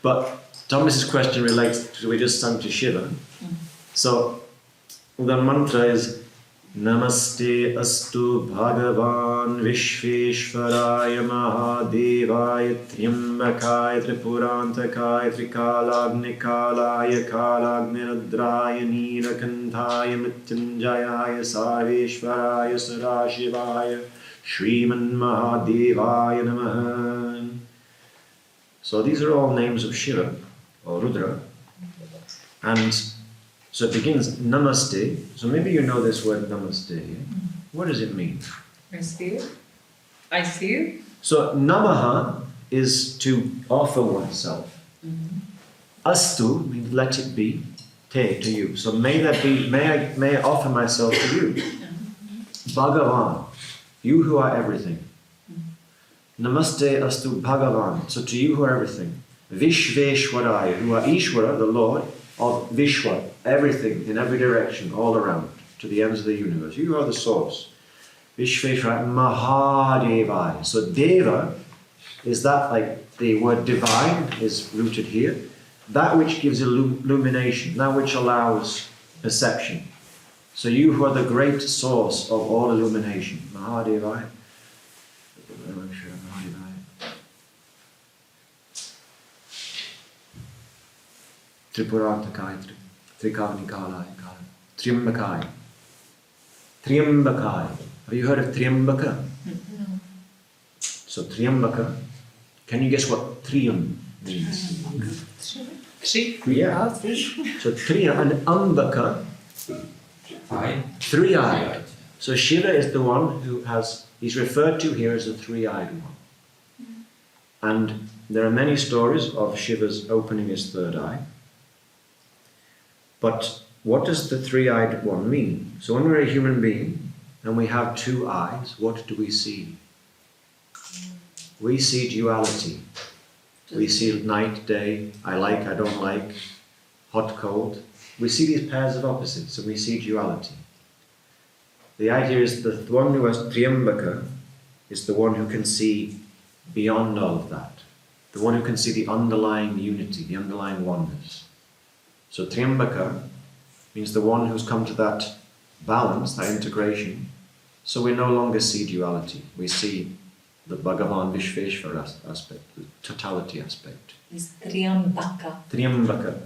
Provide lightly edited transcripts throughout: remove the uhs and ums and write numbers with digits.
But Thomas's question relates to, we just sung to Shiva. So the mantra is Namaste Astu Bhagavan Vishveshwaraya Mahadevaya Triambakaya Tripurantakaya Trikalagnikalaya Kalagnirudraya Nilakantaya Mrityunjayaya Sarveshwaraya Sadashivaya Shriman Mahadevaya Namaha. So these are all names of Shiva or Rudra. And so it begins Namaste. So maybe you know this word Namaste. What does it mean? I see it. So Namaha is to offer oneself. Astu means let it be. Te, to you. So may that be. May I offer myself to you. Bhagavan, you who are everything. Namaste Astu Bhagavan. So to you who are everything. Vishveshwaraya, who are Ishvara, the Lord of Vishwa, everything in every direction, all around, to the ends of the universe. You are the source. Vishveshwaraya Mahadevaya. So Deva is that, like the word divine is rooted here. That which gives illumination, that which allows perception. So you who are the great source of all illumination. Mahadevaya. Tripurantakaya, Trikalnikalaya, Triambakaya. Triambakaya. Have you heard of Triambaka? No. So Triambaka, can you guess what Triam means? Three. Yeah. So Triya and Ambaka, three-eyed. So Shiva is the one who he's referred to here as the three-eyed one. And there are many stories of Shiva's opening his third eye. But what does the three-eyed one mean? So when we're a human being and we have two eyes, what do we see? We see duality. We see night, day, I like, I don't like, hot, cold. We see these pairs of opposites and we see duality. The idea is the one who has Triambaka is the one who can see beyond all of that. The one who can see the underlying unity, the underlying oneness. So Triambaka means the one who's come to that balance, that integration. So we no longer see duality. We see the Bhagavan Vishveshwara aspect, the totality aspect. Is Triambaka. Triambaka.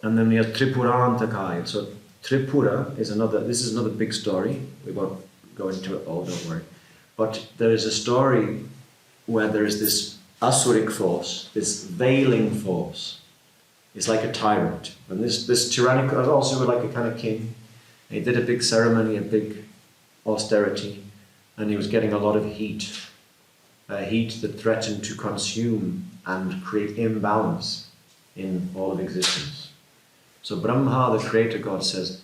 And then we have Tripurantakaya. So Tripura is this is another big story. We won't go into it all, don't worry. But there is a story where there is this Asuric force, this veiling force. It's like a tyrant. And this tyrannical, also like a kind of king. And he did a big ceremony, a big austerity, and he was getting a lot of heat. Heat that threatened to consume and create imbalance in all of existence. So Brahma, the creator god, says,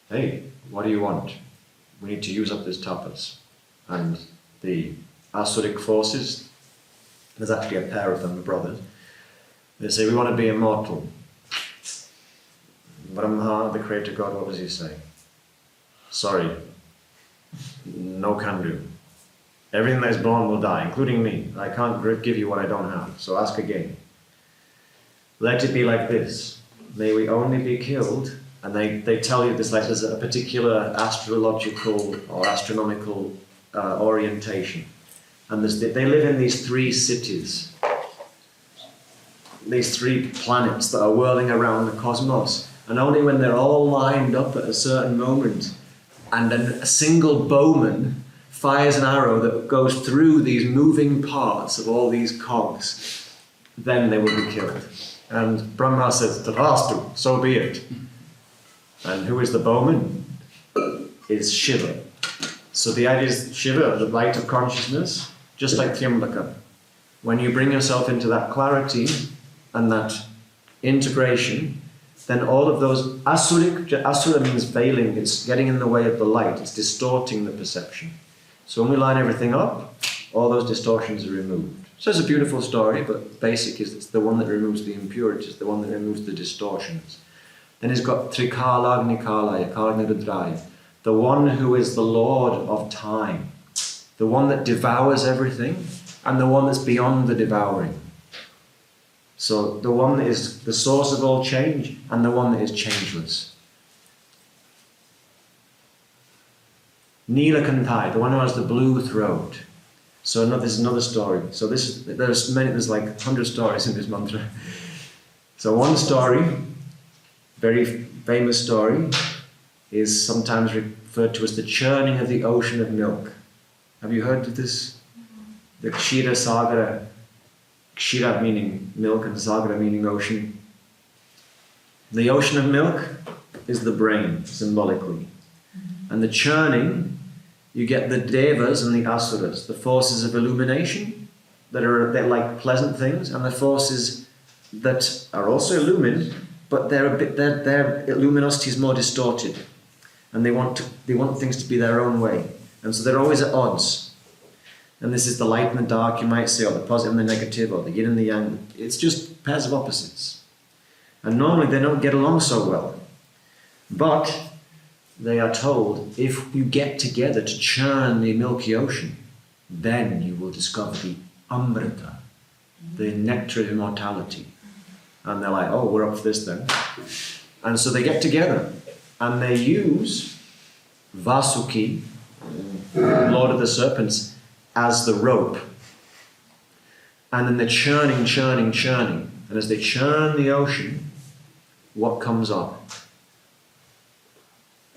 hey, what do you want? We need to use up this tapas. And the Asuric forces, there's actually a pair of them, the brothers, they say, we want to be immortal. Brahma, the creator god, what does he say? Sorry, no can do. Everything that is born will die, including me. I can't give you what I don't have, so ask again. Let it be like this. May we only be killed. And they tell you this like there's a particular astrological or astronomical orientation. And they live in these three cities, these three planets that are whirling around the cosmos. And only when they're all lined up at a certain moment and then a single bowman fires an arrow that goes through these moving parts of all these cogs, then they will be killed. And Brahma says, Tathastu, so be it. And who is the bowman? Is Shiva. So the idea is Shiva, the light of consciousness, just like Triambaka. When you bring yourself into that clarity and that integration, then all of those asura means veiling, it's getting in the way of the light, it's distorting the perception. So when we line everything up, all those distortions are removed. So it's a beautiful story, but basic is it's the one that removes the impurities, the one that removes the distortions. Then he's got Trikalagnikalaya, Kalagnirudraya, the one who is the Lord of time, the one that devours everything and the one that's beyond the devouring. So the one that is the source of all change and the one that is changeless. Neelakanthai, the one who has the blue throat. So this is another story. So there's like 100 stories in this mantra. So one story, very famous story, is sometimes referred to as the churning of the ocean of milk. Have you heard of this? The Kshira Sagara, Kshira meaning milk and Sagara meaning ocean. The ocean of milk is the brain, symbolically. And the churning, you get the devas and the asuras, the forces of illumination they're like pleasant things, and the forces that are also illumined, but their luminosity is more distorted, and they want things to be their own way, and so they're always at odds. And this is the light and the dark, you might say, or the positive and the negative, or the yin and the yang. It's just pairs of opposites, and normally they don't get along so well. But they are told, if you get together to churn the milky ocean, then you will discover the amrita, the nectar of immortality. And they're like, oh, we're up for this then. And so they get together, and they use Vasuki, Lord of the Serpents, as the rope. And then they're churning. And as they churn the ocean, what comes up?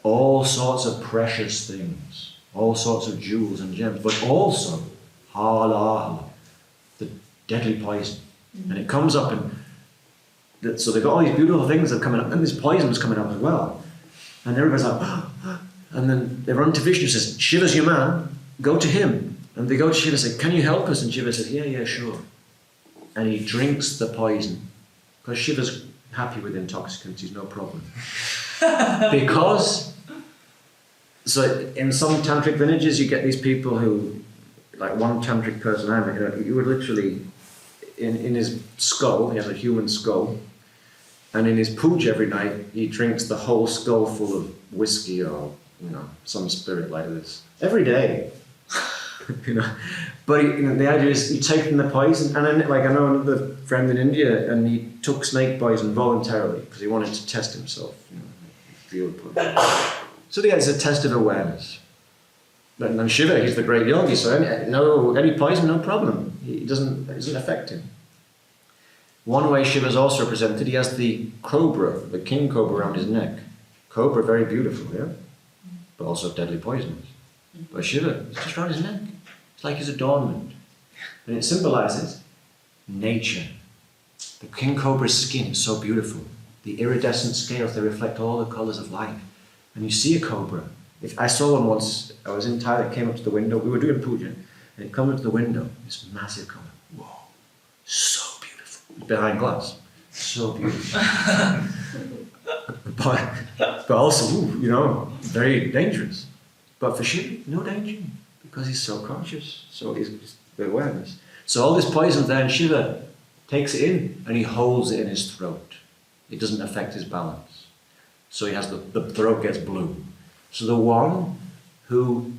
All sorts of precious things, all sorts of jewels and gems, but also hala, the deadly poison. And it comes up, and so they've got all these beautiful things that are coming up, and this poison is coming up as well. And everybody's like, and then they run to Vishnu, says, Shiva's your man, go to him. And they go to Shiva and say, can you help us? And Shiva says, yeah, sure. And he drinks the poison, because Shiva's happy with intoxicants, he's no problem. Because, so in some tantric villages, you get these people who, like one tantric person I met, you would literally, in his skull, he has a human skull, and in his puja every night, he drinks the whole skull full of whiskey or, some spirit like this. Every day. But the idea is you take them the poison, and then, like, I know another friend in India, and he took snake poison voluntarily because he wanted to test himself. So it's a test of awareness. But then Shiva, he's the great yogi, so any poison, no problem. It doesn't affect him. One way Shiva is also represented, he has the cobra, the king cobra around his neck. Cobra, very beautiful, yeah? But also deadly poisonous. But Shiva, it's just around his neck. It's like his adornment. And it symbolizes nature. The king cobra's skin is so beautiful. The iridescent scales, they reflect all the colours of life. And you see a cobra. If I saw one once, I was in Thailand, it came up to the window, we were doing puja, and it came up to the window, this massive cobra. Whoa, so beautiful. Behind glass. So beautiful. but also, very dangerous. But for Shiva, no danger, because he's so conscious, so he's the awareness. So all this poison's there, and Shiva takes it in, and he holds it in his throat. It doesn't affect his balance. So he has the throat gets blue. So the one who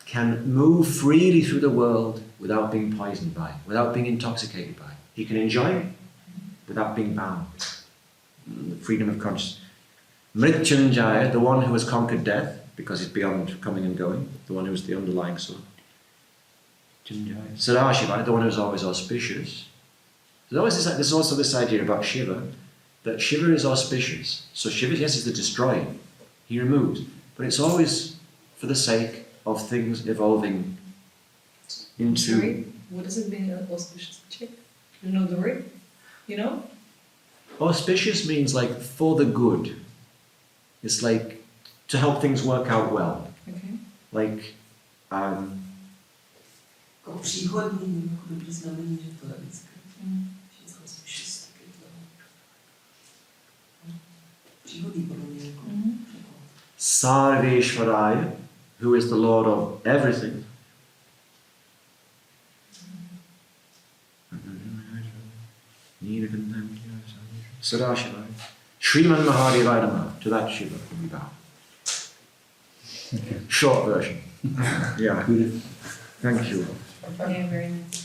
can move freely through the world without being poisoned by it, without being intoxicated by it. He can enjoy it without being bound. The freedom of consciousness. Mrityunjaya, the one who has conquered death, because he's beyond coming and going, the one who is the underlying soul. Sadashiva, the one who's always auspicious. There's also this idea about Shiva, that Shiva is auspicious. So Shiva, yes, is the destroyer. He removes. But it's always for the sake of things evolving into... Sorry, what does it mean, auspicious? Check. You know the word? Auspicious means like for the good. It's like to help things work out well. Okay. Like... Příhodný, jako by znamení, že to je vždycky. Že to auspicious taky to. Příhodný podle mě jako. Sarveshvaraya, who is the Lord of everything. Sadashiva. Sriman Mahadevaya Namaha. To that Shiva we bow. Short version. Yeah. Thank you. Yeah, very nice.